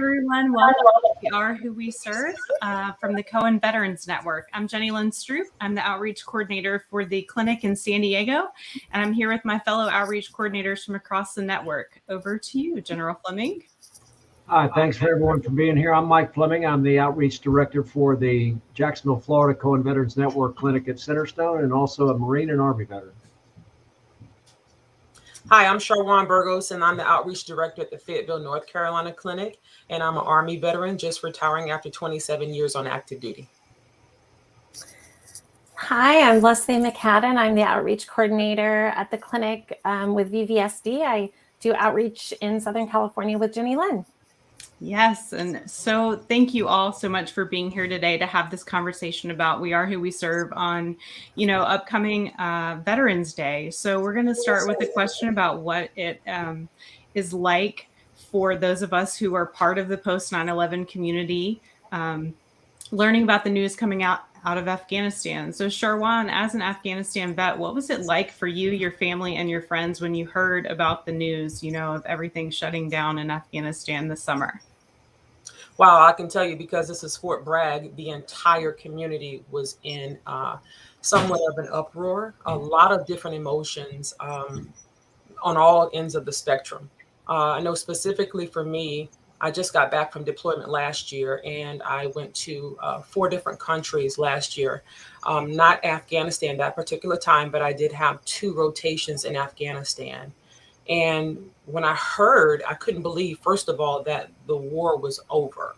everyone. Welcome to We Are Who We Serve from the Cohen Veterans Network. I'm Jenny Lynn Stroop. I'm the outreach coordinator for the clinic in San Diego, and I'm here with my fellow outreach coordinators from across the network. Over to you, General Fleming. Hi, thanks for everyone for being here. I'm Mike Fleming. I'm the outreach director for the Jacksonville, Florida Cohen Veterans Network Clinic at Centerstone, and also a Marine and Army veteran. Hi, I'm Sharwan Burgos, and I'm the outreach director at the Fayetteville, North Carolina Clinic, and I'm an Army veteran just retiring after 27 years on active duty. Hi, I'm Leslie McCadden. I'm the outreach coordinator at the clinic with VVSD. I do outreach in Southern California with Jenny Lynn. Yes, and so thank you all so much for being here today to have this conversation about We Are Who We Serve on, upcoming Veterans Day. So we're going to start with a question about what it is like for those of us who are part of the post 9/11 community, learning about the news coming out of Afghanistan. So Sharwan, as an Afghanistan vet, what was it like for you, your family, and your friends when you heard about the news, of everything shutting down in Afghanistan this summer? Wow, I can tell you, because this is Fort Bragg, the entire community was in somewhat of an uproar, a lot of different emotions on all ends of the spectrum. I know specifically for me, I just got back from deployment last year, and I went to 4 different countries last year. Not Afghanistan that particular time, but I did have 2 rotations in Afghanistan. And when I heard, I couldn't believe, first of all, that the war was over.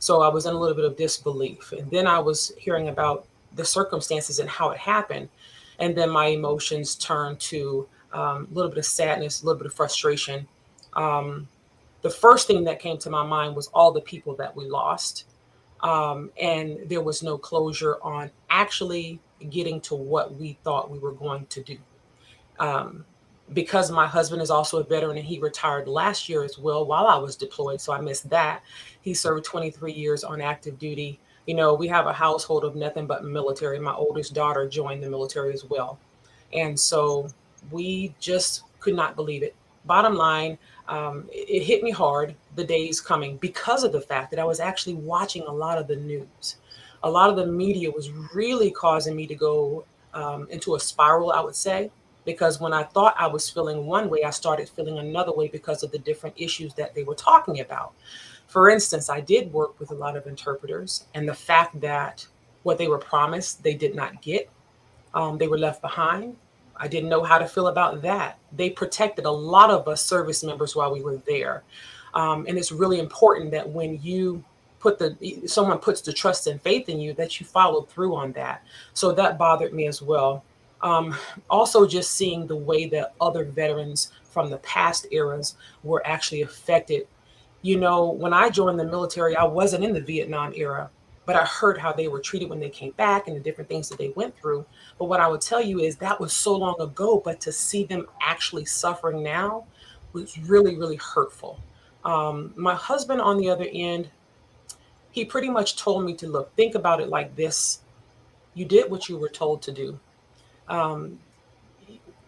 So I was in a little bit of disbelief. And then I was hearing about the circumstances and how it happened. And then my emotions turned to a little bit of sadness, a little bit of frustration. The first thing that came to my mind was all the people that we lost. And there was no closure on actually getting to what we thought we were going to do. Because my husband is also a veteran and he retired last year as well while I was deployed, so I missed that. He served 23 years on active duty. We have a household of nothing but military. My oldest daughter joined the military as well. And so we just could not believe it. Bottom line, it hit me hard, the days coming, because of the fact that I was actually watching a lot of the news. A lot of the media was really causing me to go into a spiral, I would say, because when I thought I was feeling one way, I started feeling another way because of the different issues that they were talking about. For instance, I did work with a lot of interpreters, and the fact that what they were promised, they did not get. They were left behind. I didn't know how to feel about that. They protected a lot of us service members while we were there. And it's really important that when you someone puts the trust and faith in you, that you follow through on that. So that bothered me as well. Also just seeing the way that other veterans from the past eras were actually affected. When I joined the military, I wasn't in the Vietnam era, but I heard how they were treated when they came back and the different things that they went through. But what I would tell you is that was so long ago, but to see them actually suffering now was really, really hurtful. My husband, on the other end, he pretty much told me to think about it like this. You did what you were told to do.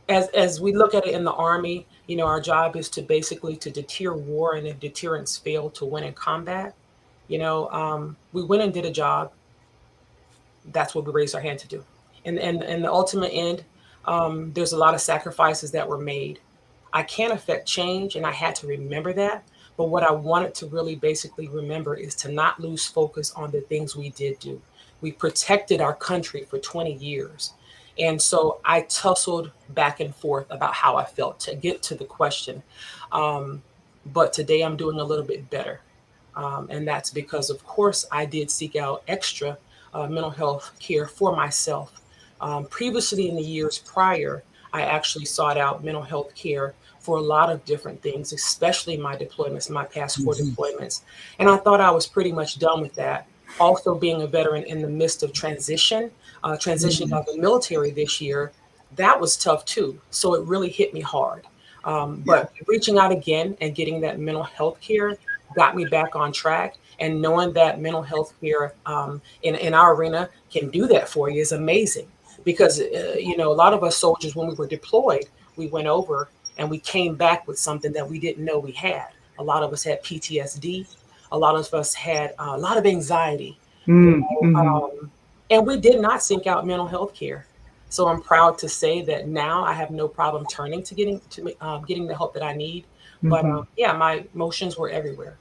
As we look at it in the Army, our job is to basically to deter war, and if deterrence fail, to win in combat. We went and did a job. That's what we raised our hand to do. And the ultimate end, there's a lot of sacrifices that were made. I can't affect change, and I had to remember that. But what I wanted to really basically remember is to not lose focus on the things we did do. We protected our country for 20 years. And so I tussled back and forth about how I felt to get to the question. But today I'm doing a little bit better. And that's because, of course, I did seek out extra mental health care for myself. Previously, in the years prior, I actually sought out mental health care for a lot of different things, especially my deployments, my past 4 deployments. And I thought I was pretty much done with that. Also, being a veteran in the midst of transitioning out of the military this year, that was tough too. So it really hit me hard. But reaching out again and getting that mental health care got me back on track. And knowing that mental health care in our arena can do that for you is amazing. Because, a lot of us soldiers, when we were deployed, we went over and we came back with something that we didn't know we had. A lot of us had PTSD. A lot of us had a lot of anxiety. Mm-hmm. And we did not seek out mental health care. So I'm proud to say that now I have no problem turning to getting the help that I need. But yeah, my emotions were everywhere.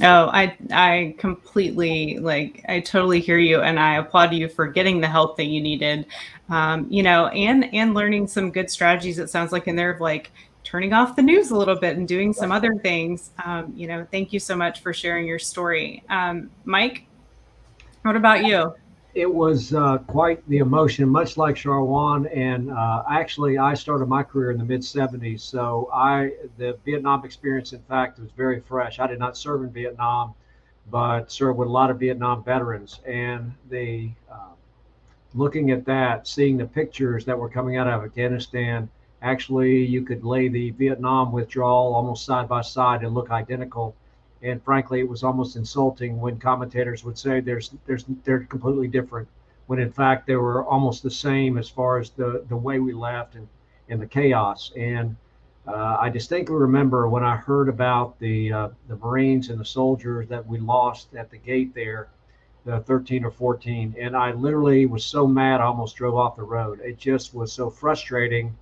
Oh, I completely I totally hear you, and I applaud you for getting the help that you needed, and learning some good strategies. It sounds like in there of turning off the news a little bit and doing some other things. Thank you so much for sharing your story. Mike, what about you? It was quite the emotion, much like Charwan. And actually, I started my career in the mid 70s. So the Vietnam experience, in fact, was very fresh. I did not serve in Vietnam, but served with a lot of Vietnam veterans. And looking at that, seeing the pictures that were coming out of Afghanistan, actually, you could lay the Vietnam withdrawal almost side by side and look identical. And frankly, it was almost insulting when commentators would say they're completely different, when in fact they were almost the same as far as the way we left and the chaos. And I distinctly remember when I heard about the Marines and the soldiers that we lost at the gate there, the 13 or 14, and I literally was so mad I almost drove off the road. It just was so frustrating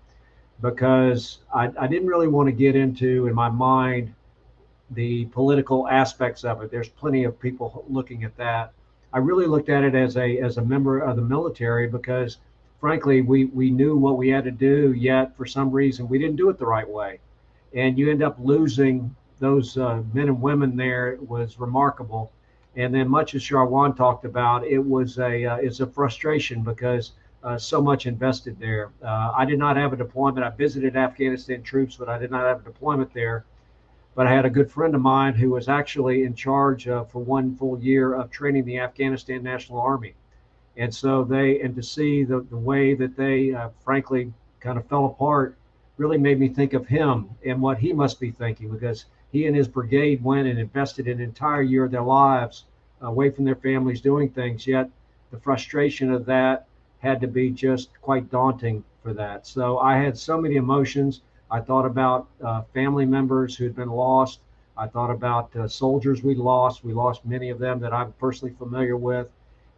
because I didn't really want to get into, in my mind, the political aspects of it. There's plenty of people looking at that. I really looked at it as a member of the military because, frankly, we knew what we had to do, yet for some reason we didn't do it the right way. And you end up losing those men and women there. It was remarkable. And then, much as Charwan talked about, it's a frustration because so much invested there. I did not have a deployment. I visited Afghanistan troops, but I did not have a deployment there. But I had a good friend of mine who was actually in charge for one full year of training the Afghanistan National Army. And so to see the way that they frankly kind of fell apart really made me think of him and what he must be thinking, because he and his brigade went and invested an entire year of their lives away from their families doing things, yet the frustration of that had to be just quite daunting for that. So I had so many emotions. I thought about family members who had been lost. I thought about soldiers we lost. We lost many of them that I'm personally familiar with.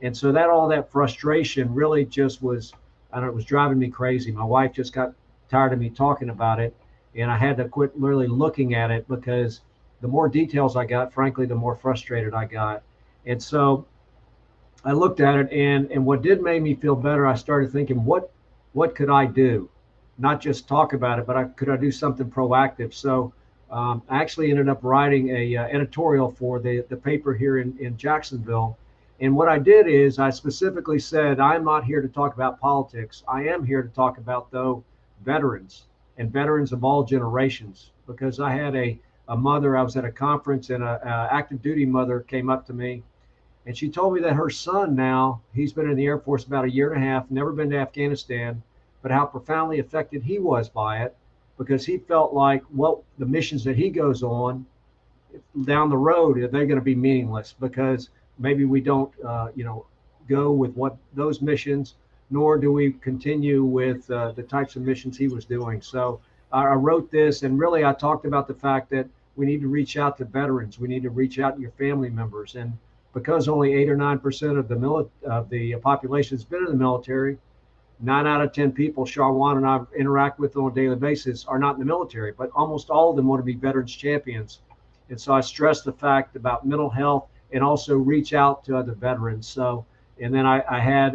And so all that frustration really just was, I don't know, it was driving me crazy. My wife just got tired of me talking about it. And I had to quit really looking at it because the more details I got, frankly, the more frustrated I got. And so I looked at it, and what did make me feel better, I started thinking, what could I do? Not just talk about it, but could I do something proactive? So I actually ended up writing a editorial for the paper here in Jacksonville. And what I did is I specifically said, I'm not here to talk about politics. I am here to talk about, though, veterans and veterans of all generations, because I had a mother. I was at a conference, and an active duty mother came up to me, and she told me that her son now, he's been in the Air Force about a year and a half, never been to Afghanistan, but how profoundly affected he was by it, because he felt like the missions that he goes on down the road, are they going to be meaningless because maybe we don't go with what those missions, nor do we continue with the types of missions he was doing. So I wrote this, and really I talked about the fact that we need to reach out to veterans. We need to reach out to your family members. And because only 8 or 9% of the population has been in the military, 9 out of 10 people Charwan and I interact with on a daily basis are not in the military, but almost all of them want to be veterans champions. And so I stress the fact about mental health and also reach out to other veterans. So, and then I had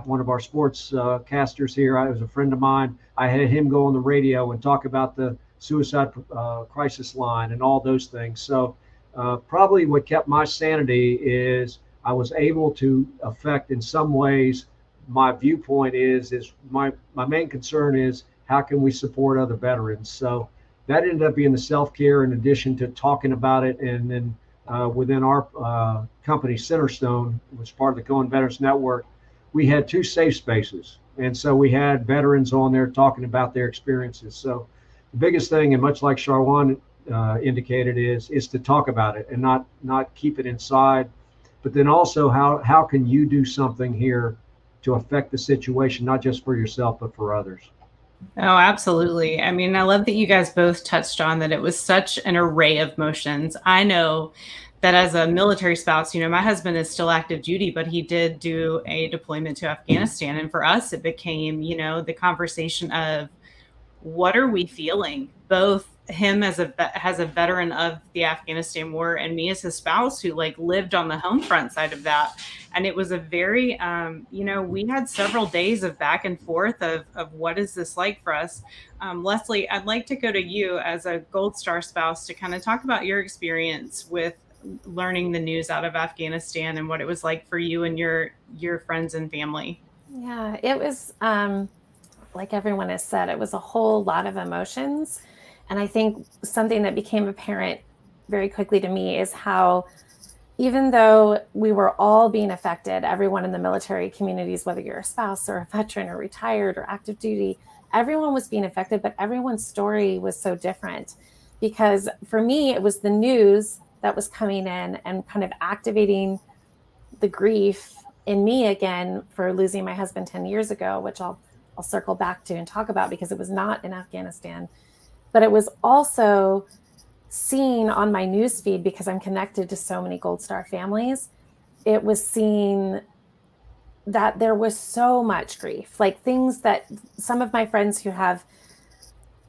one of our sports casters here. It was a friend of mine. I had him go on the radio and talk about the suicide crisis line and all those things. So probably what kept my sanity is I was able to affect in some ways. My viewpoint is my main concern is how can we support other veterans? So that ended up being the self-care in addition to talking about it. And then within our company, Centerstone, which is part of the Cohen Veterans Network, we had 2 safe spaces. And so we had veterans on there talking about their experiences. So the biggest thing, and much like Charwan indicated, is to talk about it and not keep it inside. But then also how can you do something here to affect the situation, not just for yourself, but for others? Oh, absolutely. I mean, I love that you guys both touched on that it was such an array of motions. I know that as a military spouse, my husband is still active duty, but he did do a deployment to Afghanistan. And for us, it became, the conversation of what are we feeling? Both him as a veteran of the Afghanistan war and me as his spouse who lived on the home front side of that. And it was a very, we had several days of back and forth of what is this like for us? Leslie, I'd like to go to you as a Gold Star spouse to kind of talk about your experience with learning the news out of Afghanistan and what it was like for you and your friends and family. Yeah, it was, like everyone has said, it was a whole lot of emotions. And I think something that became apparent very quickly to me is how, even though we were all being affected, everyone in the military communities, whether you're a spouse or a veteran or retired or active duty, everyone was being affected, but everyone's story was so different. Because for me, it was the news that was coming in and kind of activating the grief in me again for losing my husband 10 years ago, which I'll circle back to and talk about because it was not in Afghanistan. But it was also seen on my newsfeed because I'm connected to so many Gold Star families. It was seen that there was so much grief, like things that some of my friends who have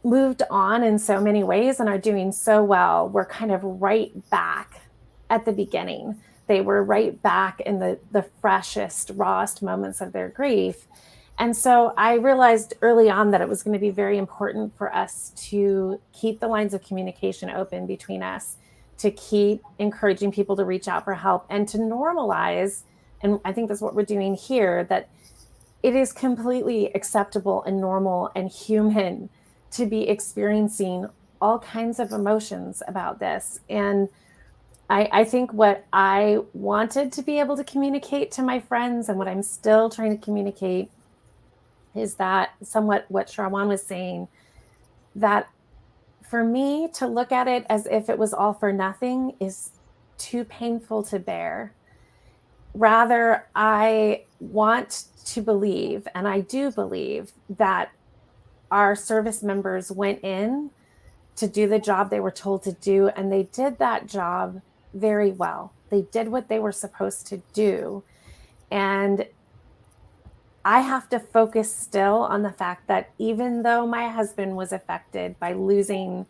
moved on in so many ways and are doing so well were kind of right back at the beginning. They were right back in the freshest, rawest moments of their grief. And so I realized early on that it was going to be very important for us to keep the lines of communication open between us, to keep encouraging people to reach out for help and to normalize. And I think that's what we're doing here, that it is completely acceptable and normal and human to be experiencing all kinds of emotions about this. And I think what I wanted to be able to communicate to my friends and what I'm still trying to communicate is that somewhat what Sharwan was saying, that for me to look at it as if it was all for nothing is too painful to bear. Rather, I want to believe, and I do believe, that our service members went in to do the job they were told to do, and they did that job very well. They did what they were supposed to do. And I have to focus still on the fact that even though my husband was affected by losing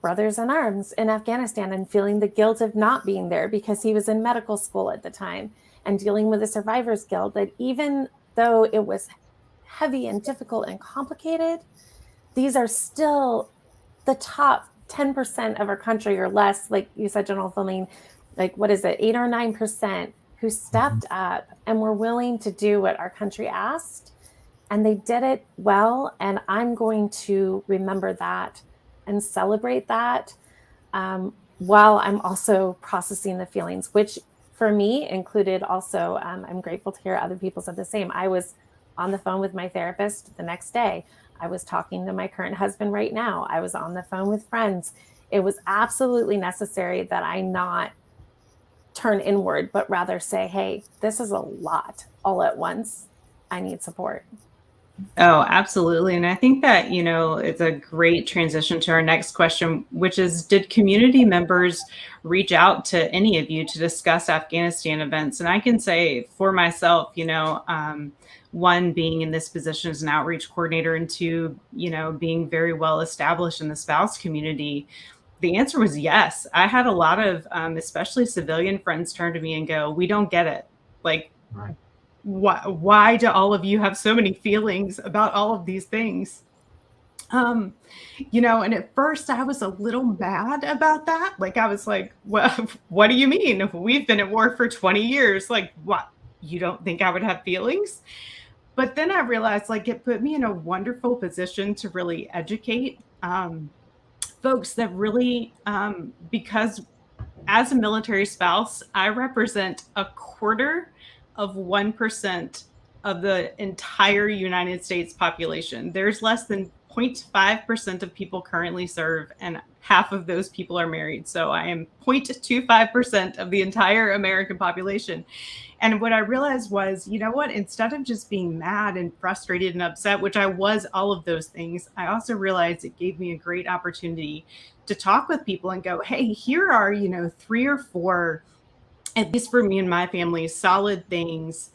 brothers in arms in Afghanistan and feeling the guilt of not being there because he was in medical school at the time and dealing with the survivor's guilt, that even though it was heavy and difficult and complicated, these are still the top 10% of our country or less, like you said, General Filming, like what is it, 8 or 9%, who stepped up and were willing to do what our country asked. And they did it well. And I'm going to remember that and celebrate that while I'm also processing the feelings, which for me included also, I'm grateful to hear other people said the same. I was on the phone with my therapist the next day. I was talking to my current husband right now. I was on the phone with friends. It was absolutely necessary that I not turn inward, but rather say, hey, this is a lot all at once. I need support. Oh, absolutely. And I think that, it's a great transition to our next question, which is, did community members reach out to any of you to discuss Afghanistan events? And I can say for myself, one, being in this position as an outreach coordinator, and two, being very well established in the spouse community, the answer was yes. I had a lot of, especially civilian friends, turn to me and go, we don't get it. Like, Right. Why do all of you have so many feelings about all of these things? And at first I was a little mad about that. Like, I was like, well, what do you mean? We've been at war for 20 years. Like, what? You don't think I would have feelings? But then I realized, it put me in a wonderful position to really educate folks that really, because as a military spouse, I represent 1/4% of the entire United States population. There's less than 0.5% of people currently serve, and half of those people are married. So I am 0.25% of the entire American population. And what I realized was, you know what, instead of just being mad and frustrated and upset, which I was all of those things, I also realized it gave me a great opportunity to talk with people and go, hey, here are, 3 or 4, at least for me and my family, solid things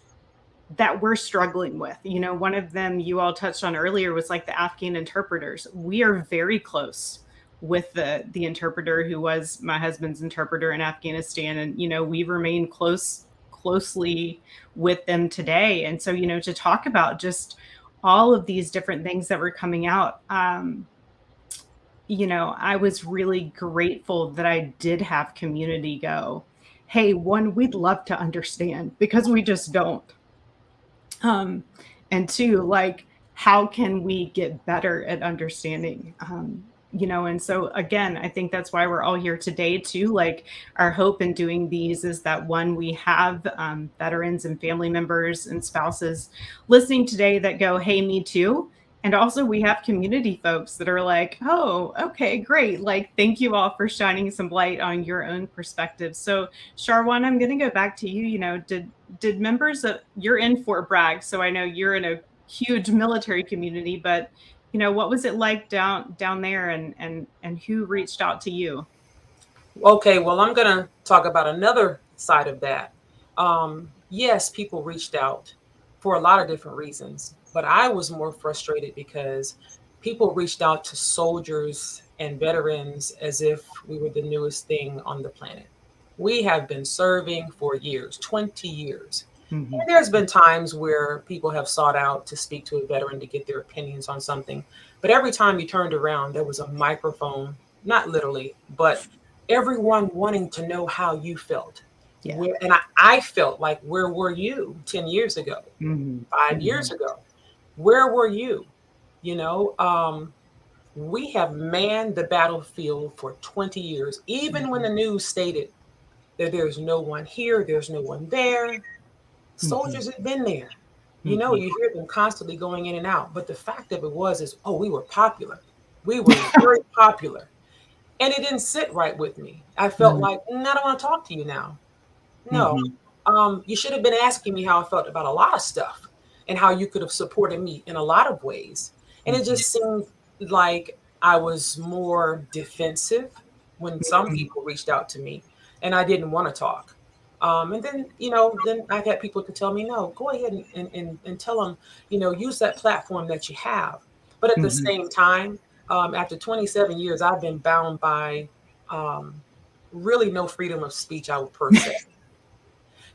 that we're struggling with. One of them you all touched on earlier was like the Afghan interpreters. We are very close with the interpreter who was my husband's interpreter in Afghanistan. And, we remain closely with them today. And so, to talk about just all of these different things that were coming out, I was really grateful that I did have community go, hey, one, we'd love to understand because we just don't. And 2, like, how can we get better at understanding? And so again, I think that's why we're all here today too. Like, our hope in doing these is that, one, we have veterans and family members and spouses listening today that go, hey, me too. And also we have community folks that are like, oh, okay, great. Like, thank you all for shining some light on your own perspective. So Sharwan, I'm going to go back to you. Did members of, you're in Fort Bragg, so I know you're in a huge military community, but what was it like down there, and who reached out to you? Okay, well, I'm going to talk about another side of that. Yes, people reached out for a lot of different reasons, but I was more frustrated because people reached out to soldiers and veterans as if we were the newest thing on the planet. We have been serving for years, 20 years. Mm-hmm. And there's been times where people have sought out to speak to a veteran to get their opinions on something. But every time you turned around, there was a microphone, not literally, but everyone wanting to know how you felt. Yeah. And I felt like, where were you 10 years ago, 5 years ago? Where were you? We have manned the battlefield for 20 years, even when the news stated that there's no one here, there's no one there. Soldiers have been there. You hear them constantly going in and out. But the fact of it is, we were popular. We were very popular. And it didn't sit right with me. I felt like, I don't want to talk to you now. No, you should have been asking me how I felt about a lot of stuff and how you could have supported me in a lot of ways. And it just seemed like I was more defensive when some people reached out to me and I didn't want to talk. And then, then I've had people to tell me, no, go ahead and tell them, use that platform that you have. But at the same time, after 27 years, I've been bound by really no freedom of speech, I would per se.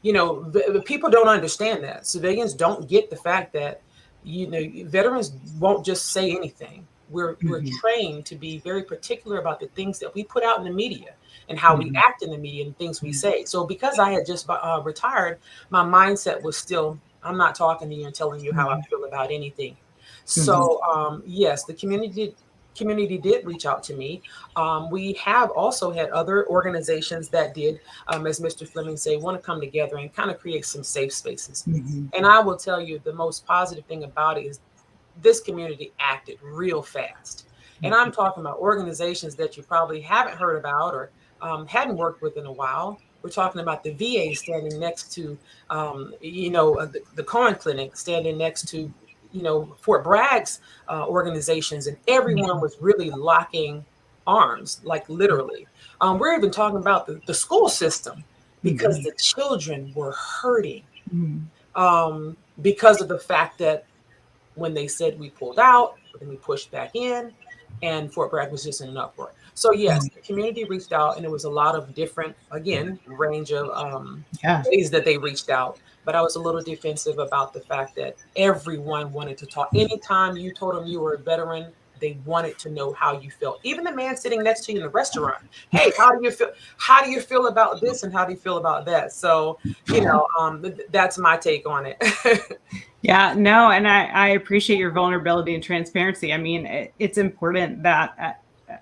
The people don't understand that. Civilians don't get the fact that, veterans won't just say anything. We're trained to be very particular about the things that we put out in the media and how we act in the media and things we say. So because I had just retired, my mindset was still, I'm not talking to you and telling you how I feel about anything. So yes, the community did reach out to me. We have also had other organizations that did, as Mr. Fleming said, want to come together and kind of create some safe spaces. And I will tell you, the most positive thing about it is this community acted real fast. And I'm talking about organizations that you probably haven't heard about or hadn't worked with in a while. We're talking about the VA standing next to, the Cohen Clinic standing next to, Fort Bragg's organizations, and everyone was really locking arms, like literally. We're even talking about the school system because the children were hurting because of the fact that when they said we pulled out, then we pushed back in, and Fort Bragg was just in an uproar. So yes, the community reached out, and it was a lot of different, again, range of ways that they reached out. But I was a little defensive about the fact that everyone wanted to talk. Anytime you told them you were a veteran, they wanted to know how you felt. Even the man sitting next to you in the restaurant. Hey, how do you feel? How do you feel about this? And how do you feel about that? So, that's my take on it. Yeah, no. And I appreciate your vulnerability and transparency. I mean, it's important that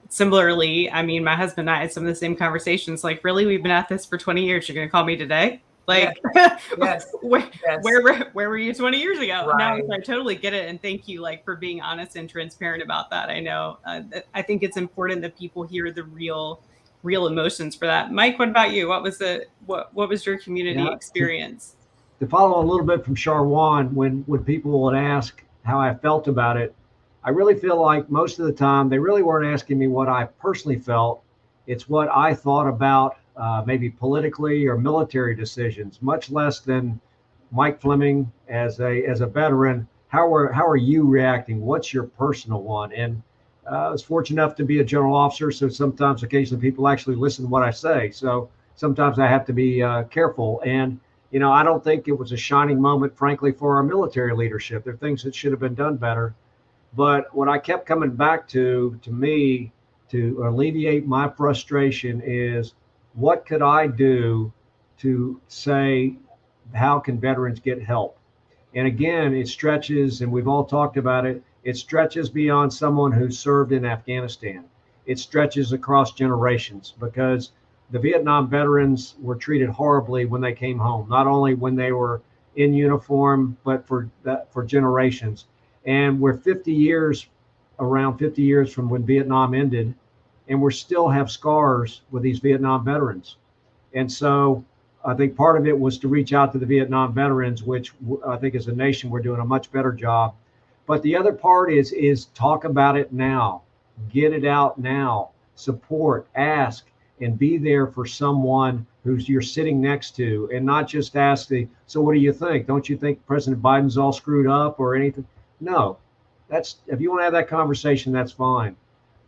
similarly, I mean, my husband and I had some of the same conversations, like, really, we've been at this for 20 years. You're going to call me today? Like, Yes. where, Yes. where were you 20 years ago? Right. No, I totally get it. And thank you, like, for being honest and transparent about that. I know, I think it's important that people hear the real emotions for that. Mike, what about you? What was your community experience? To follow a little bit from Charwan, when people would ask how I felt about it, I really feel like most of the time they really weren't asking me what I personally felt. It's what I thought about maybe politically or military decisions, much less than Mike Fleming as a veteran. How are you reacting? What's your personal one? And I was fortunate enough to be a general officer, so sometimes, occasionally, people actually listen to what I say. So sometimes I have to be careful. And I don't think it was a shining moment, frankly, for our military leadership. There are things that should have been done better. But what I kept coming back to me, to alleviate my frustration, is what could I do to say, how can veterans get help? And again, it stretches, and we've all talked about it, it stretches beyond someone who served in Afghanistan. It stretches across generations, because the Vietnam veterans were treated horribly when they came home, not only when they were in uniform, but for generations. And we're around 50 years from when Vietnam ended, and we still have scars with these Vietnam veterans. And so I think part of it was to reach out to the Vietnam veterans, which I think as a nation, we're doing a much better job. But the other part is talk about it now, get it out now, support, ask, and be there for someone who's you're sitting next to, and not just ask so what do you think? Don't you think President Biden's all screwed up or anything? No, if you want to have that conversation, that's fine.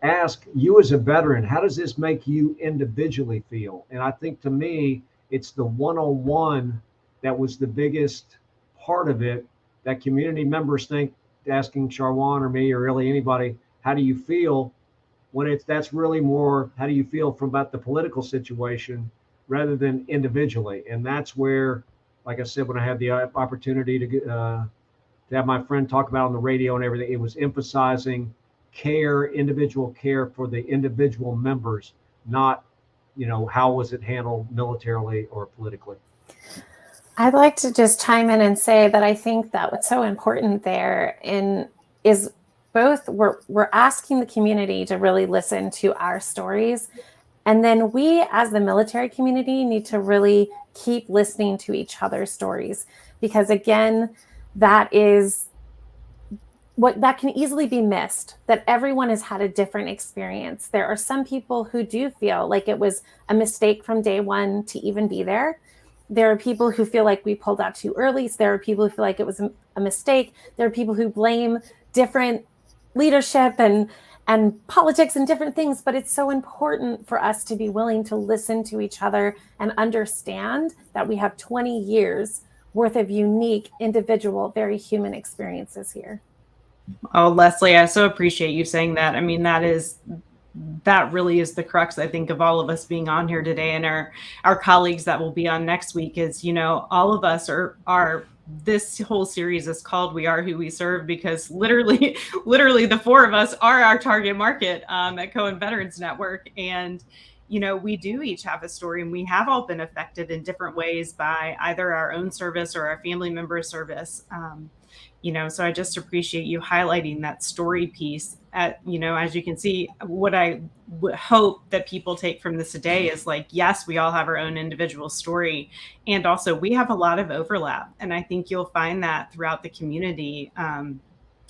Ask, you as a veteran, how does this make you individually feel? And I think, to me, it's the one-on-one that was the biggest part of it, that community members think, asking Charwan or me or really anybody, how do you feel? When that's really more, how do you feel from about the political situation rather than individually? And that's where, like I said, when I had the opportunity to have my friend talk about on the radio and everything, it was emphasizing care, individual care for the individual members, not, how was it handled militarily or politically. I'd like to just chime in and say that I think that what's so important there is both we're asking the community to really listen to our stories, and then we as the military community need to really keep listening to each other's stories, because again, that can easily be missed, that everyone has had a different experience. There are some people who do feel like it was a mistake from day one to even be there. There are people who feel like we pulled out too early. So there are people who feel like it was a mistake. There are people who blame different leadership and politics and different things. But it's so important for us to be willing to listen to each other and understand that we have 20 years worth of unique, individual, very human experiences here. Oh, Leslie, I so appreciate you saying that. I mean, that really is the crux, I think, of all of us being on here today, and our colleagues that will be on next week, is, all of us are this whole series is called We Are Who We Serve, because literally the four of us are our target market at Cohen Veterans Network. And, we do each have a story, and we have all been affected in different ways by either our own service or our family member's service. So I just appreciate you highlighting that story piece. As you can see, what I hope that people take from this today is, like, yes, we all have our own individual story. And also we have a lot of overlap. And I think you'll find that throughout the community.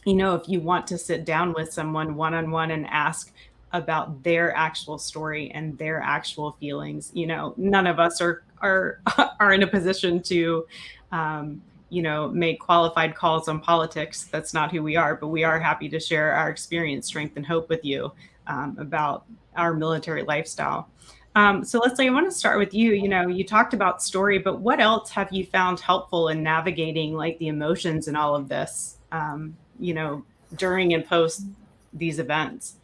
If you want to sit down with someone one-on-one and ask about their actual story and their actual feelings, none of us are in a position to, make qualified calls on politics. That's not who we are, but we are happy to share our experience, strength, and hope with you about our military lifestyle. So Leslie, I want to start with you. You talked about story, but what else have you found helpful in navigating, like, the emotions and all of this, during and post these events?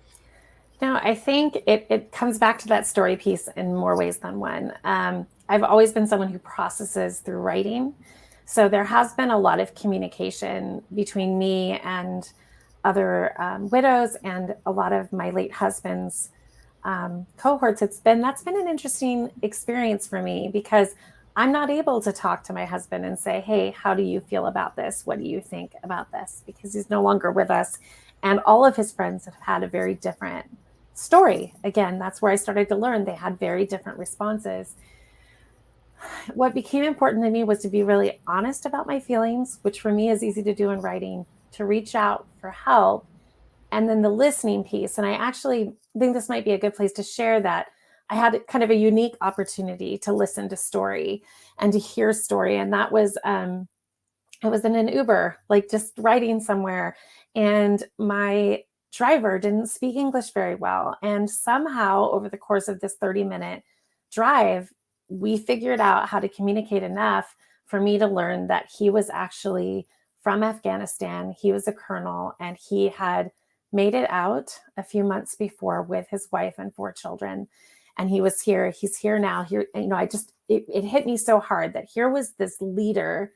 No, I think it comes back to that story piece in more ways than one. I've always been someone who processes through writing. So there has been a lot of communication between me and other widows and a lot of my late husband's cohorts. That's been an interesting experience for me, because I'm not able to talk to my husband and say, hey, how do you feel about this? What do you think about this? Because he's no longer with us. And all of his friends have had a very different story. Again, that's where I started to learn they had very different responses. What became important to me was to be really honest about my feelings, which for me is easy to do in writing, to reach out for help, and then the listening piece. And I actually think this might be a good place to share that I had kind of a unique opportunity to listen to story and to hear story. And that was, I was in an Uber, like just riding somewhere, and my driver didn't speak English very well. And somehow over the course of this 30-minute drive, we figured out how to communicate enough for me to learn that he was actually from Afghanistan. He was a colonel, and he had made it out a few months before with his wife and 4 children. And he was here. He's here now. Here, you know, it hit me so hard that here was this leader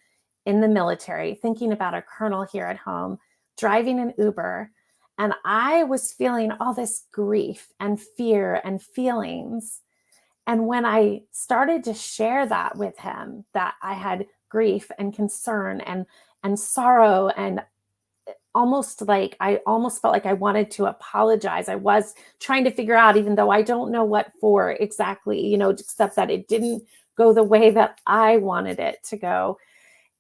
in the military thinking about a colonel here at home, driving an Uber. And I was feeling all this grief and fear and feelings. And when I started to share that with him, that I had grief and concern and sorrow, and almost felt like I wanted to apologize. I was trying to figure out, even though I don't know what for exactly, you know, except that it didn't go the way that I wanted it to go.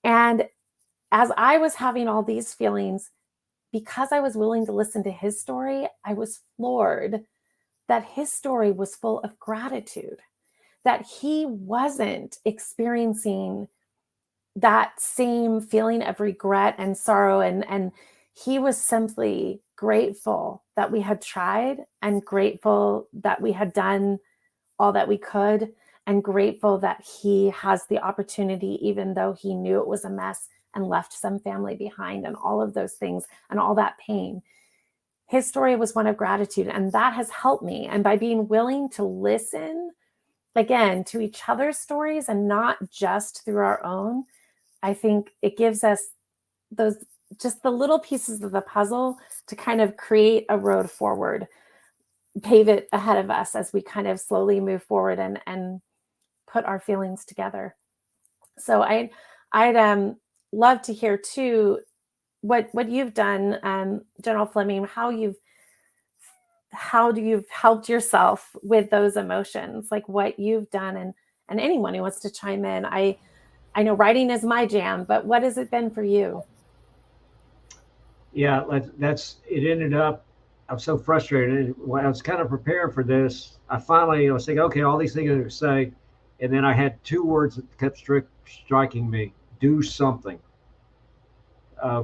And as I was having all these feelings, because I was willing to listen to his story, I was floored that his story was full of gratitude, that he wasn't experiencing that same feeling of regret and sorrow. And he was simply grateful that we had tried, and grateful that we had done all that we could, and grateful that he has the opportunity, even though he knew it was a mess and left some family behind and all of those things and all that pain. His story was one of gratitude, and that has helped me. And by being willing to listen, again, to each other's stories and not just through our own, I think it gives us those, just the little pieces of the puzzle to kind of create a road forward, pave it ahead of us as we kind of slowly move forward and put our feelings together. So I'd love to hear too what you've done, General Fleming, how you've helped yourself with those emotions, like what you've done, and anyone who wants to chime in. I know writing is my jam, but what has it been for you? Yeah, it ended up, I was so frustrated. When I was kind of preparing for this, I finally was thinking, okay, all these things to say. And then I had 2 words that kept striking me: do something.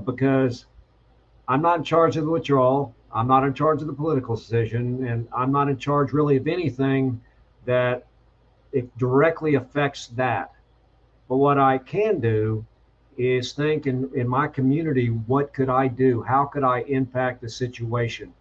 Because I'm not in charge of the withdrawal. I'm not in charge of the political decision. And I'm not in charge really of anything that it directly affects that. But what I can do is think in my community, what could I do? How could I impact the situation?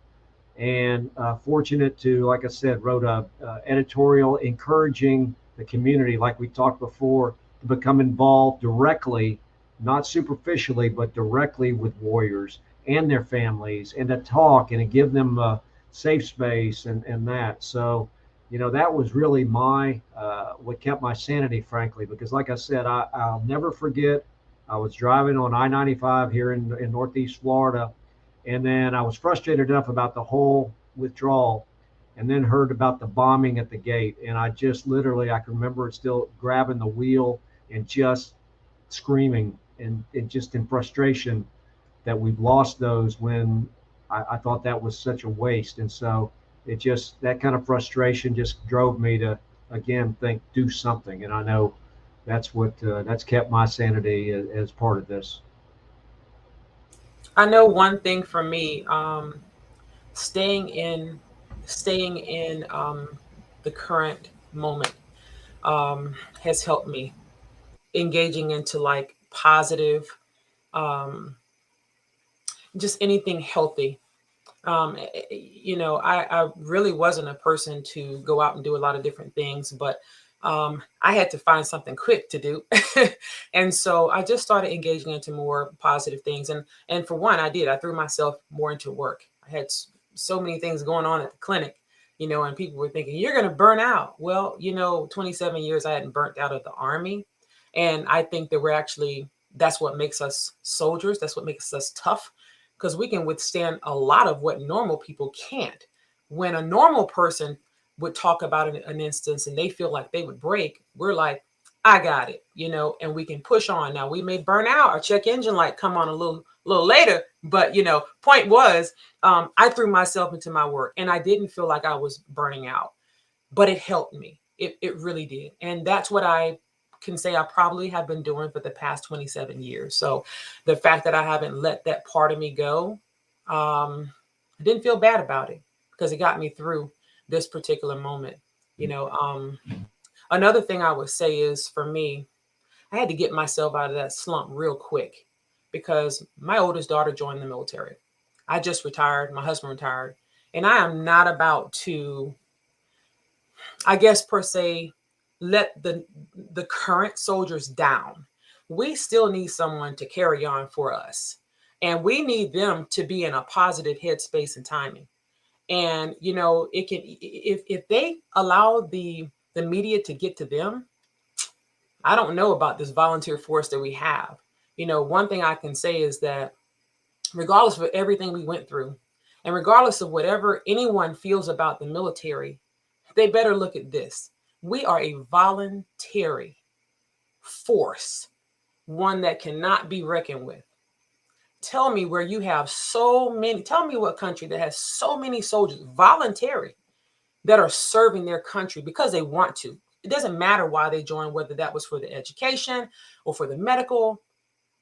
And fortunate to, like I said, wrote a editorial encouraging the community, like we talked before, to become involved directly, not superficially, but directly with warriors and their families, and to talk and to give them a safe space and that. So, you know, that was really my what kept my sanity, frankly, because like I said, I'll never forget. I was driving on I-95 here in Northeast Florida, and then I was frustrated enough about the whole withdrawal, and then heard about the bombing at the gate. And I just literally, I can remember it still, grabbing the wheel and just screaming and just in frustration that we've lost those, when I thought that was such a waste. And so it just, that kind of frustration just drove me to, again, think, do something. And I know that's what, that's kept my sanity as part of this. I know one thing for me, staying in the current moment has helped me, engaging into like positive, just anything healthy. You know, I really wasn't a person to go out and do a lot of different things, but I had to find something quick to do. And so I just started engaging into more positive things. And for one, I threw myself more into work. I had so many things going on at the clinic and people were thinking, you're going to burn out. Well, 27 years I hadn't burnt out of the Army. And I think that that's what makes us soldiers. That's what makes us tough, because we can withstand a lot of what normal people can't. When a normal person would talk about an instance and they feel like they would break, we're like, I got it, and we can push on. Now we may burn out, our check engine light come on a little later, but point was, I threw myself into my work and I didn't feel like I was burning out, but it helped me. It really did. And that's what I can say I probably have been doing for the past 27 years. So the fact that I haven't let that part of me go, I didn't feel bad about it, because it got me through this particular moment. Another thing I would say is, for me, I had to get myself out of that slump real quick, because my oldest daughter joined the military. I just retired. My husband retired. And I am not about to, I guess, per se, let the current soldiers down. We still need someone to carry on for us. And we need them to be in a positive headspace and timing. And, it can, if they allow the media to get to them, I don't know about this volunteer force that we have. One thing I can say is that regardless of everything we went through, and regardless of whatever anyone feels about the military, they better look at this. We are a voluntary force, one that cannot be reckoned with. Tell me where you have tell me what country that has so many soldiers, voluntary, that are serving their country because they want to. It doesn't matter why they joined, whether that was for the education or for the medical,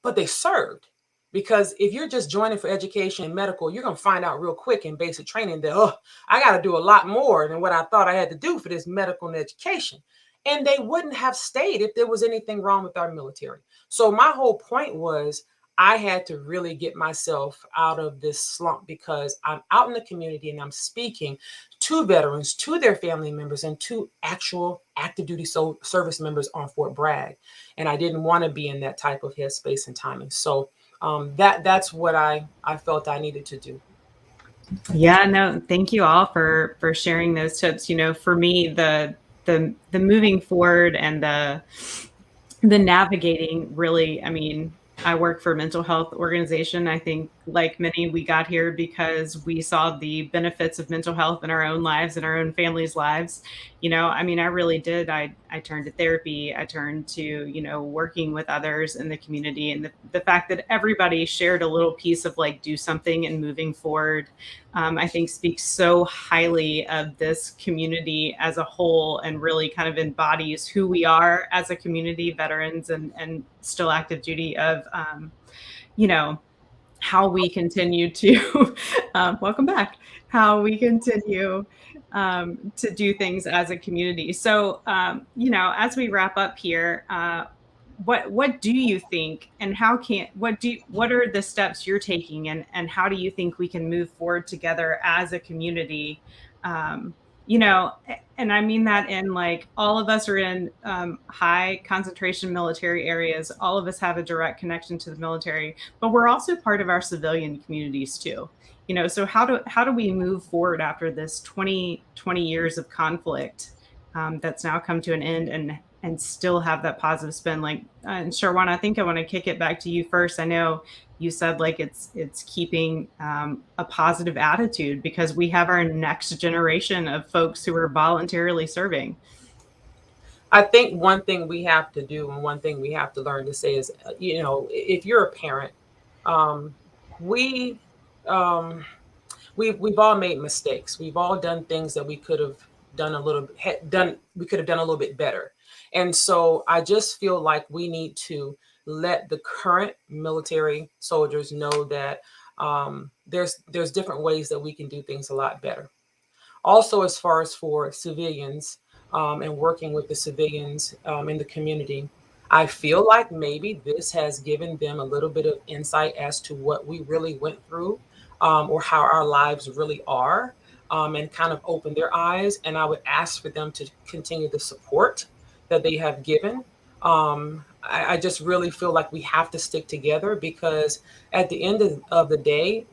but they served. Because if you're just joining for education and medical, you're going to find out real quick in basic training that, I got to do a lot more than what I thought I had to do for this medical and education. And they wouldn't have stayed if there was anything wrong with our military. So my whole point was, I had to really get myself out of this slump, because I'm out in the community and I'm speaking to veterans, to their family members, and to actual active duty service members on Fort Bragg. And I didn't want to be in that type of headspace and timing. So that's what I felt I needed to do. Yeah, no, thank you all for sharing those tips. For me, the moving forward and the navigating, really, I work for a mental health organization. I think, like many, we got here because we saw the benefits of mental health in our own lives and our own families' lives. I really did. I turned to therapy. I turned to, working with others in the community. And the fact that everybody shared a little piece of do something and moving forward, I think speaks so highly of this community as a whole, and really kind of embodies who we are as a community, veterans and still active duty, of, how we continue to, welcome back, how we continue to do things as a community. So, as we wrap up here, what do you think, and what are the steps you're taking, and how do you think we can move forward together as a community? And I mean that in all of us are in high concentration military areas. All of us have a direct connection to the military, but we're also part of our civilian communities too. So how do we move forward after this 20 years of conflict that's now come to an end, and still have that positive spin? And Sherwan, I think I want to kick it back to you first. I know you said it's keeping a positive attitude, because we have our next generation of folks who are voluntarily serving. I think one thing we have to do, and one thing we have to learn to say is, if you're a parent, we've all made mistakes. We've all done things that we could have done a little bit better. And so I just feel like we need to let the current military soldiers know that there's different ways that we can do things a lot better. Also, as far as for civilians and working with the civilians in the community, I feel like maybe this has given them a little bit of insight as to what we really went through, or how our lives really are, and kind of open their eyes. And I would ask for them to continue the support that they have given. I just really feel like we have to stick together, because at the end of the day,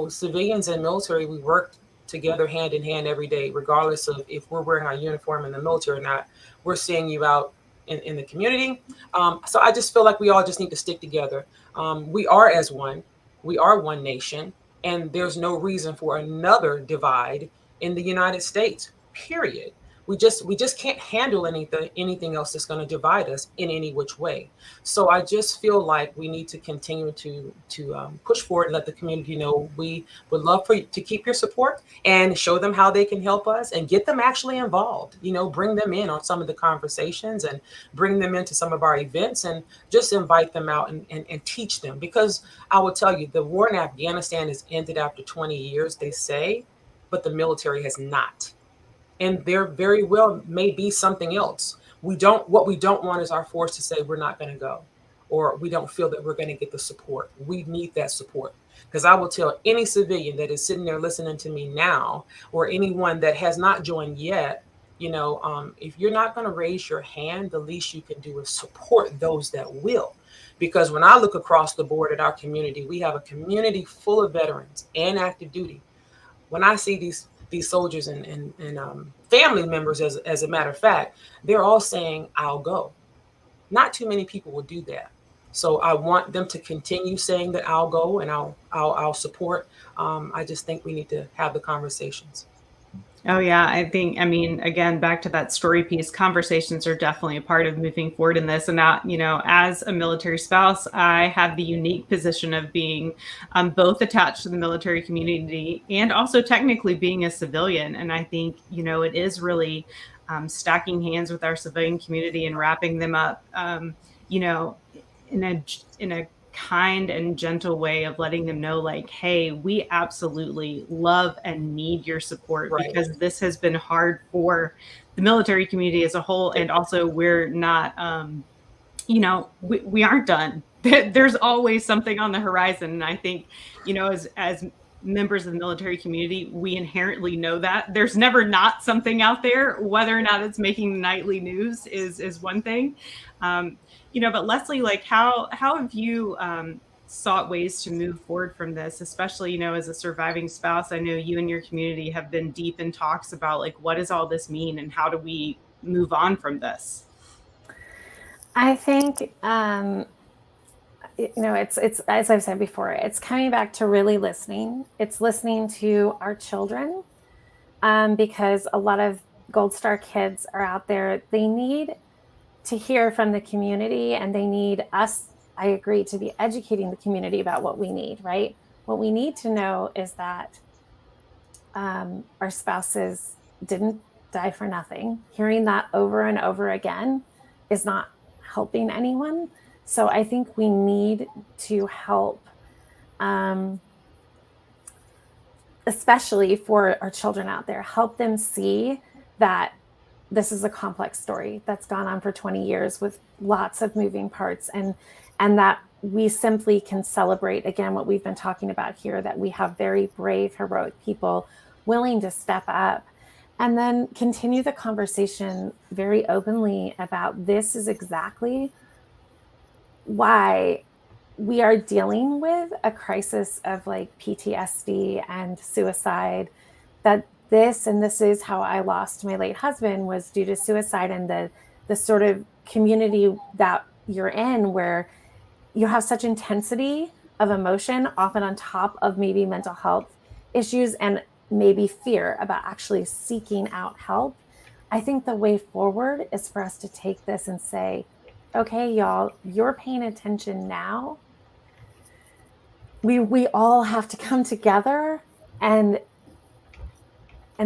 civilians and military, we work together hand in hand every day, regardless of if we're wearing our uniform in the military or not. We're seeing you out in the community. So I just feel like we all just need to stick together. We are as one. We are one nation, and there's no reason for another divide in the United States. Period. We just can't handle anything else that's going to divide us in any which way. So I just feel like we need to continue to push forward and let the community know we would love for you to keep your support and show them how they can help us and get them actually involved. Bring them in on some of the conversations and bring them into some of our events and just invite them out and teach them. Because I will tell you, the war in Afghanistan has ended after 20 years, they say, but the military has not. And there very well may be something else. What we don't want is our force to say we're not going to go, or we don't feel that we're going to get the support. We need that support. Because I will tell any civilian that is sitting there listening to me now, or anyone that has not joined yet, if you're not going to raise your hand, the least you can do is support those that will. Because when I look across the board at our community, we have a community full of veterans and active duty. When I see these soldiers and family members, as a matter of fact, they're all saying, I'll go. Not too many people will do that. So I want them to continue saying that I'll go and I'll support. I just think we need to have the conversations. Oh yeah, I mean, again, back to that story piece, conversations are definitely a part of moving forward in this. And that, as a military spouse, I have the unique position of being both attached to the military community and also technically being a civilian. And I think, it is really stacking hands with our civilian community and wrapping them up, in a kind and gentle way of letting them know, like, hey, we absolutely love and need your support, Right. because this has been hard for the military community as a whole. And also we're not, we aren't done. There's always something on the horizon. And I think, as members of the military community, we inherently know that there's never not something out there. Whether or not it's making nightly news is one thing. But Leslie, like, how have you sought ways to move forward from this, especially, as a surviving spouse? I know you and your community have been deep in talks about, like, what does all this mean and how do we move on from this? I think, it's as I've said before, it's coming back to really listening. It's listening to our children, because a lot of Gold Star kids are out there. They need to hear from the community, and they need us, I agree, to be educating the community about what we need, right? What we need to know is that our spouses didn't die for nothing. Hearing that over and over again is not helping anyone. So I think we need to help, especially for our children out there, help them see that this is a complex story that's gone on for 20 years with lots of moving parts, and that we simply can celebrate, again, what we've been talking about here, that we have very brave, heroic people willing to step up, and then continue the conversation very openly about this is exactly why we are dealing with a crisis of like PTSD and suicide, that this is how I lost my late husband, was due to suicide, and the sort of community that you're in, where you have such intensity of emotion, often on top of maybe mental health issues and maybe fear about actually seeking out help. I think the way forward is for us to take this and say, okay, y'all, you're paying attention now. We all have to come together and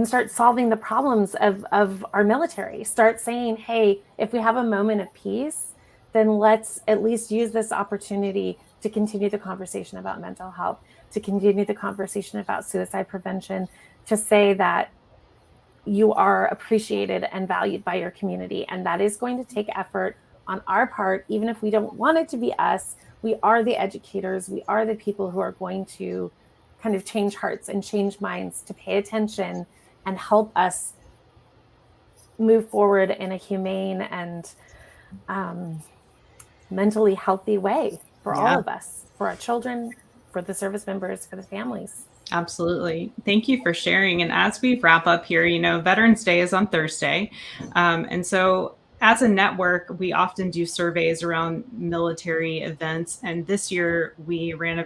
start solving the problems of our military. Start saying, hey, if we have a moment of peace, then let's at least use this opportunity to continue the conversation about mental health, to continue the conversation about suicide prevention, to say that you are appreciated and valued by your community. And that is going to take effort on our part, even if we don't want it to be us. We are the educators. We are the people who are going to kind of change hearts and change minds, to pay attention and help us move forward in a humane and mentally healthy way for all of us, for our children, for the service members, for the families. Absolutely. Thank you for sharing. And as we wrap up here, Veterans Day is on Thursday. And so as a network, we often do surveys around military events. And this year we ran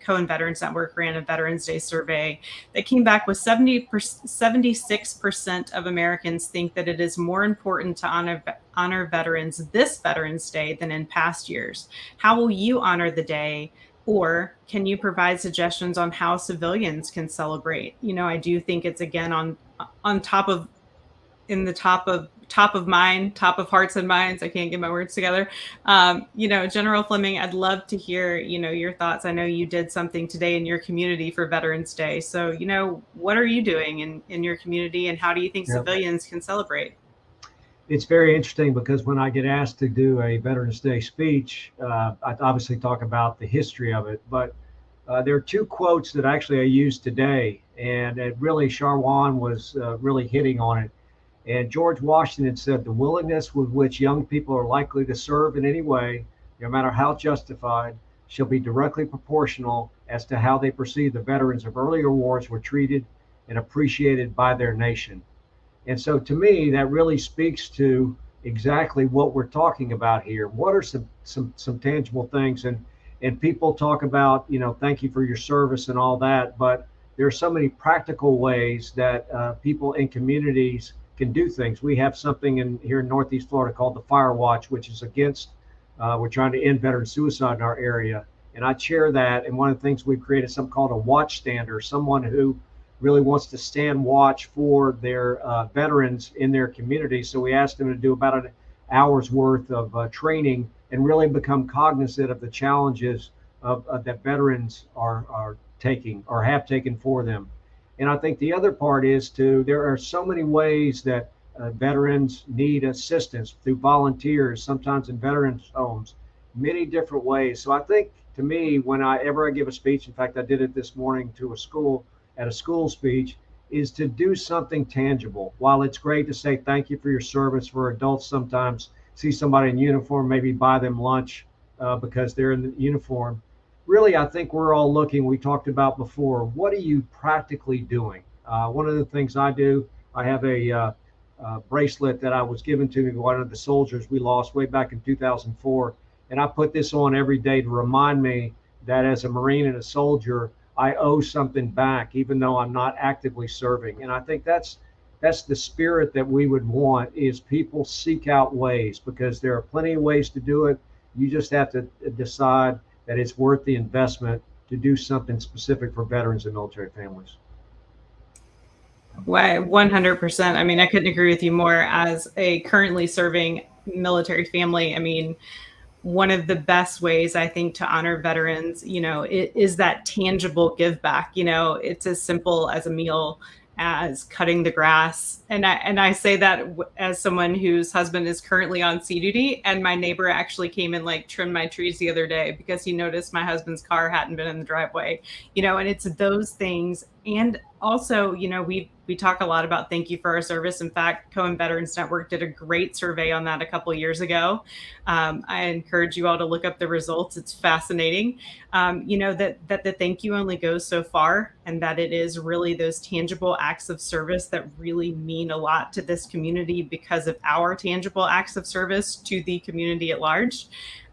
Cohen Veterans Network ran a Veterans Day survey that came back with 76% of Americans think that it is more important to honor veterans this Veterans Day than in past years. How will you honor the day? Or can you provide suggestions on how civilians can celebrate? I do think it's again on top of mind, top of hearts and minds. I can't get my words together. General Fleming, I'd love to hear, your thoughts. I know you did something today in your community for Veterans Day. So, what are you doing in your community, and how do you think civilians can celebrate? It's very interesting because when I get asked to do a Veterans Day speech, I obviously talk about the history of it, but there are two quotes that actually I used today, and it really, Sharwan was really hitting on it. And George Washington said, "The willingness with which young people are likely to serve in any way, no matter how justified, shall be directly proportional as to how they perceive the veterans of earlier wars were treated and appreciated by their nation." And so to me, that really speaks to exactly what we're talking about here. What are some tangible things? And people talk about, thank you for your service and all that, but there are so many practical ways that people in communities can do things. We have something here in Northeast Florida called the Fire Watch, which is against, we're trying to end veteran suicide in our area. And I chair that. And one of the things we've created is something called a watch stander, someone who really wants to stand watch for their veterans in their community. So we asked them to do about an hour's worth of training and really become cognizant of the challenges that veterans are taking or have taken for them. And I think the other part is there are so many ways that veterans need assistance through volunteers, sometimes in veterans homes, many different ways. So I think, to me, whenever I give a speech, in fact, I did it this morning at a school speech, is to do something tangible. While it's great to say thank you for your service, for adults sometimes see somebody in uniform, maybe buy them lunch because they're in the uniform. Really, I think we're all looking, we talked about before, what are you practically doing? One of the things I do, I have a bracelet that I was given to me by one of the soldiers we lost way back in 2004. And I put this on every day to remind me that as a Marine and a soldier, I owe something back, even though I'm not actively serving. And I think that's the spirit that we would want, is people seek out ways, because there are plenty of ways to do it. You just have to decide that it's worth the investment to do something specific for veterans and military families. Why, 100%. I mean, I couldn't agree with you more. As a currently serving military family, I mean, one of the best ways, I think, to honor veterans, is that tangible give back. It's as simple as a meal, as cutting the grass. And I say that as someone whose husband is currently on sea duty, and my neighbor actually came and trimmed my trees the other day because he noticed my husband's car hadn't been in the driveway, and it's those things. And also, we talk a lot about thank you for our service. In fact, Cohen Veterans Network did a great survey on that a couple of years ago. I encourage you all to look up the results. It's fascinating. That the thank you only goes so far, and that it is really those tangible acts of service that really mean a lot to this community because of our tangible acts of service to the community at large.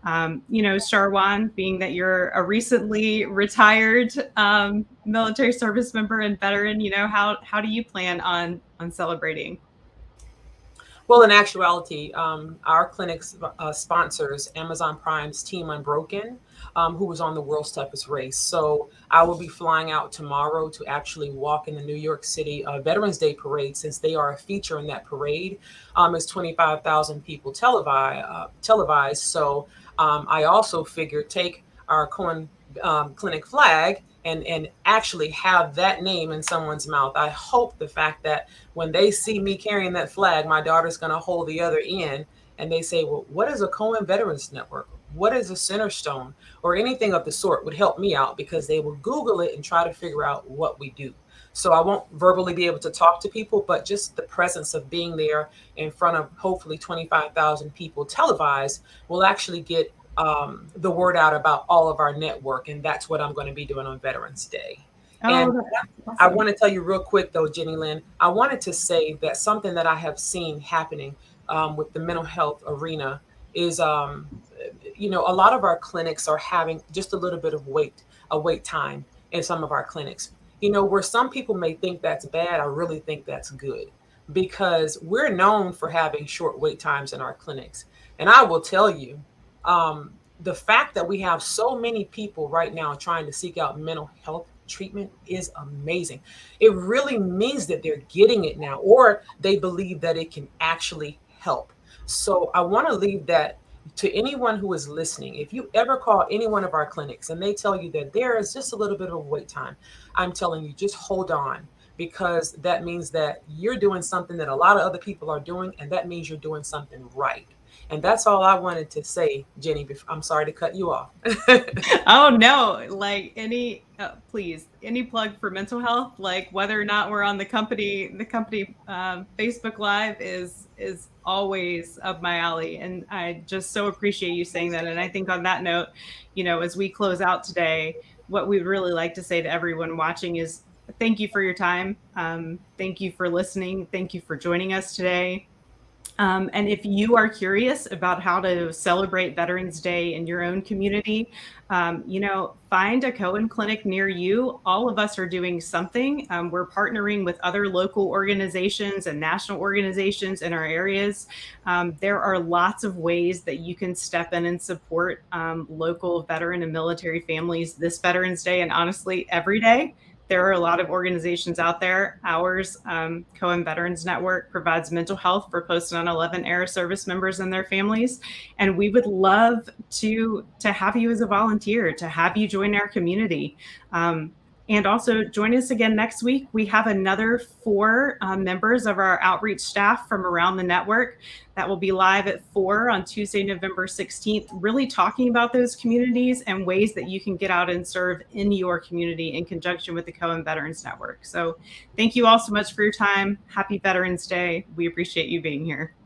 Sharwan, being that you're a recently retired military service member and veteran, how do you plan on celebrating? Well, in actuality, our clinic sponsors Amazon Prime's Team Unbroken, who was on the World's Toughest Race. So I will be flying out tomorrow to actually walk in the New York City Veterans Day Parade, since they are a feature in that parade. It's 25,000 people televised. So I also figured take our Cohen Clinic flag and actually have that name in someone's mouth. I hope the fact that when they see me carrying that flag, my daughter's going to hold the other end and they say, well, what is a Cohen Veterans Network? What is a Centerstone? Or anything of the sort would help me out, because they will Google it and try to figure out what we do. So I won't verbally be able to talk to people, but just the presence of being there in front of hopefully 25,000 people televised will actually get the word out about all of our network. And that's what I'm going to be doing on Veterans Day. And that's I awesome. want to tell you real quick, though, Jenny Lynn, I wanted to say that something that I have seen happening with the mental health arena is, a lot of our clinics are having just a little bit of a wait time in some of our clinics. Where some people may think that's bad, I really think that's good because we're known for having short wait times in our clinics. And I will tell you, the fact that we have so many people right now trying to seek out mental health treatment is amazing. It really means that they're getting it now, or they believe that it can actually help. So I want to leave that to anyone who is listening. If you ever call any one of our clinics and they tell you that there is just a little bit of a wait time, I'm telling you, just hold on, because that means that you're doing something that a lot of other people are doing, and that means you're doing something right. And that's all I wanted to say, Jenny. I'm sorry to cut you off. Oh no, like please, any plug for mental health, like whether or not we're on the company Facebook Live is always up my alley. And I just so appreciate you saying that. And I think on that note, as we close out today, what we'd really like to say to everyone watching is thank you for your time. Thank you for listening. Thank you for joining us today. And if you are curious about how to celebrate Veterans Day in your own community, find a Cohen clinic near you. All of us are doing something. We're partnering with other local organizations and national organizations in our areas. There are lots of ways that you can step in and support local veteran and military families this Veterans Day, and honestly, every day. There are a lot of organizations out there. Ours, Cohen Veterans Network, provides mental health for post 9/11 era service members and their families. And we would love to have you as a volunteer, to have you join our community. And also join us again next week. We have another 4 members of our outreach staff from around the network that will be live at 4 on Tuesday, November 16th, really talking about those communities and ways that you can get out and serve in your community in conjunction with the Cohen Veterans Network. So thank you all so much for your time. Happy Veterans Day. We appreciate you being here.